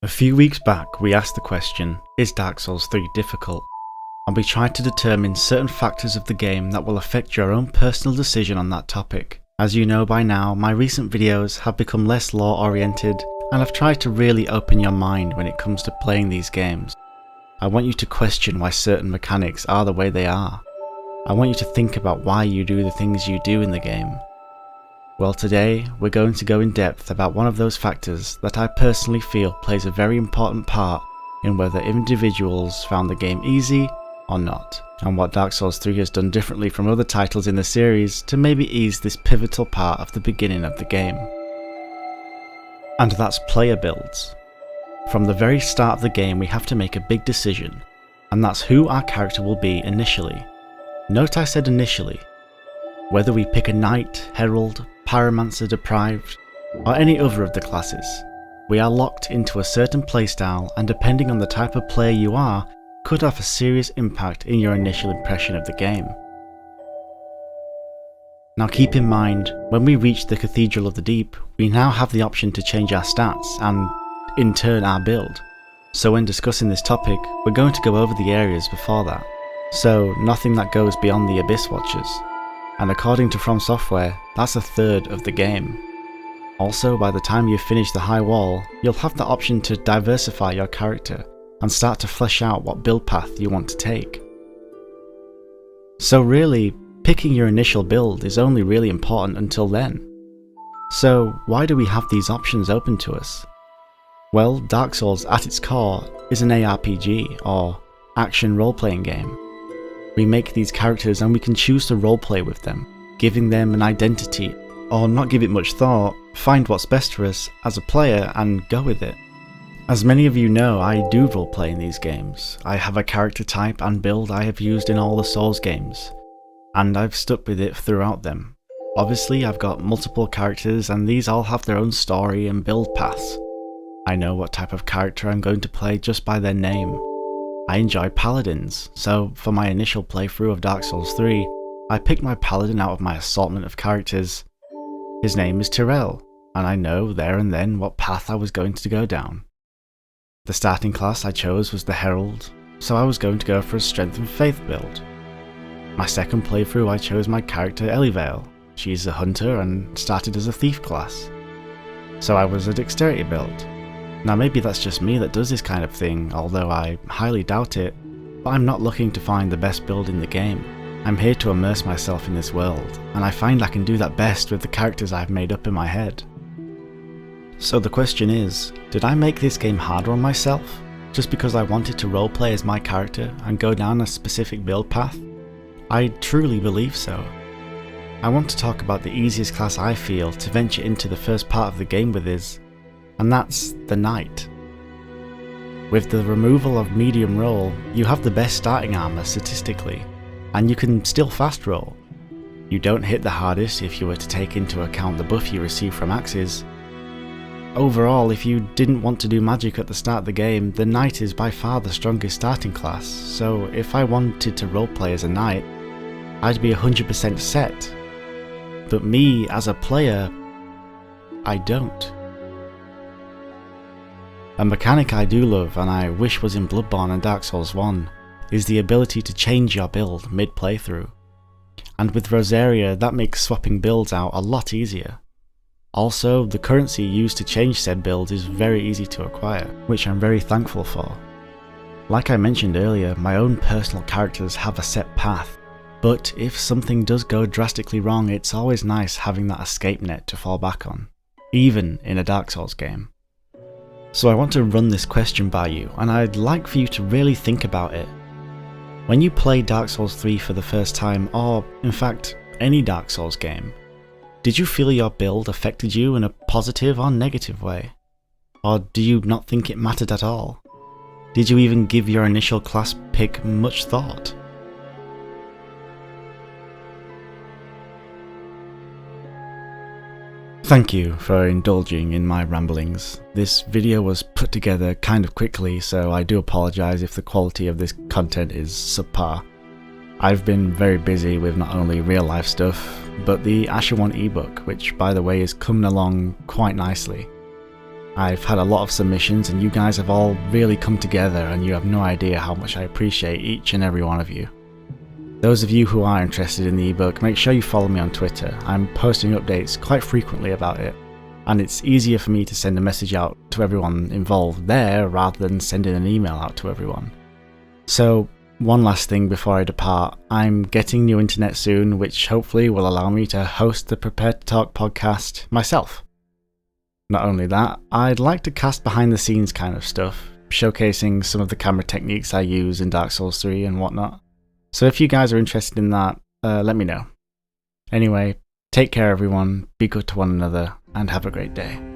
A few weeks back we asked the question, is Dark Souls 3 difficult? And we tried to determine certain factors of the game that will affect your own personal decision on that topic. As you know by now, my recent videos have become less lore oriented and I've tried to really open your mind when it comes to playing these games. I want you to question why certain mechanics are the way they are. I want you to think about why you do the things you do in the game. Well, today we're going to go in depth about one of those factors that I personally feel plays a very important part in whether individuals found the game easy or not, and what Dark Souls 3 has done differently from other titles in the series to maybe ease this pivotal part of the beginning of the game. And that's player builds. From the very start of the game we have to make a big decision, and that's who our character will be initially. Note I said initially. Whether we pick a knight, herald, pyromancer deprived, or any other of the classes, we are locked into a certain playstyle, and depending on the type of player you are, could have a serious impact in your initial impression of the game. Now keep in mind, when we reach the Cathedral of the Deep, we now have the option to change our stats and, in turn, our build. So when discussing this topic, we're going to go over the areas before that. So nothing that goes beyond the Abyss Watchers. And according to From Software, that's a third of the game. Also, by the time you've finished the High Wall, you'll have the option to diversify your character and start to flesh out what build path you want to take. So really, picking your initial build is only really important until then. So why do we have these options open to us? Well, Dark Souls at its core is an ARPG, or action role-playing game. We make these characters and we can choose to roleplay with them, giving them an identity, or not give it much thought, find what's best for us as a player and go with it. As many of you know, I do roleplay in these games. I have a character type and build I have used in all the Souls games, and I've stuck with it throughout them. Obviously I've got multiple characters and these all have their own story and build paths. I know what type of character I'm going to play just by their name. I enjoy paladins, so for my initial playthrough of Dark Souls 3, I picked my paladin out of my assortment of characters. His name is Tyrell, and I know there and then what path I was going to go down. The starting class I chose was the Herald, so I was going to go for a Strength and Faith build. My second playthrough I chose my character Elivale. She's a hunter and started as a thief class, so I was a Dexterity build. Now maybe that's just me that does this kind of thing, although I highly doubt it, but I'm not looking to find the best build in the game. I'm here to immerse myself in this world, and I find I can do that best with the characters I've made up in my head. So the question is, did I make this game harder on myself, just because I wanted to roleplay as my character and go down a specific build path? I truly believe so. I want to talk about the easiest class I feel to venture into the first part of the game with is, and that's the Knight. With the removal of medium roll, you have the best starting armor statistically, and you can still fast roll. You don't hit the hardest if you were to take into account the buff you receive from axes. Overall, if you didn't want to do magic at the start of the game, the Knight is by far the strongest starting class, so if I wanted to roleplay as a Knight, I'd be 100% set. But me, as a player, I don't. A mechanic I do love, and I wish was in Bloodborne and Dark Souls 1, is the ability to change your build mid-playthrough. And with Rosaria, that makes swapping builds out a lot easier. Also, the currency used to change said build is very easy to acquire, which I'm very thankful for. Like I mentioned earlier, my own personal characters have a set path, but if something does go drastically wrong, it's always nice having that escape net to fall back on, even in a Dark Souls game. So I want to run this question by you, and I'd like for you to really think about it. When you play Dark Souls 3 for the first time, or in fact any Dark Souls game, did you feel your build affected you in a positive or negative way? Or do you not think it mattered at all? Did you even give your initial class pick much thought? Thank you for indulging in my ramblings. This video was put together kind of quickly, so I do apologise if the quality of this content is subpar. I've been very busy with not only real life stuff, but the Asher 1 ebook, which by the way is coming along quite nicely. I've had a lot of submissions and you guys have all really come together, and you have no idea how much I appreciate each and every one of you. Those of you who are interested in the ebook, make sure you follow me on Twitter. I'm posting updates quite frequently about it, and it's easier for me to send a message out to everyone involved there rather than sending an email out to everyone. So, one last thing before I depart, I'm getting new internet soon, which hopefully will allow me to host the Prepared to Talk podcast myself. Not only that, I'd like to cast behind the scenes kind of stuff, showcasing some of the camera techniques I use in Dark Souls 3 and whatnot. So if you guys are interested in that, let me know. Anyway, take care everyone, be good to one another, and have a great day.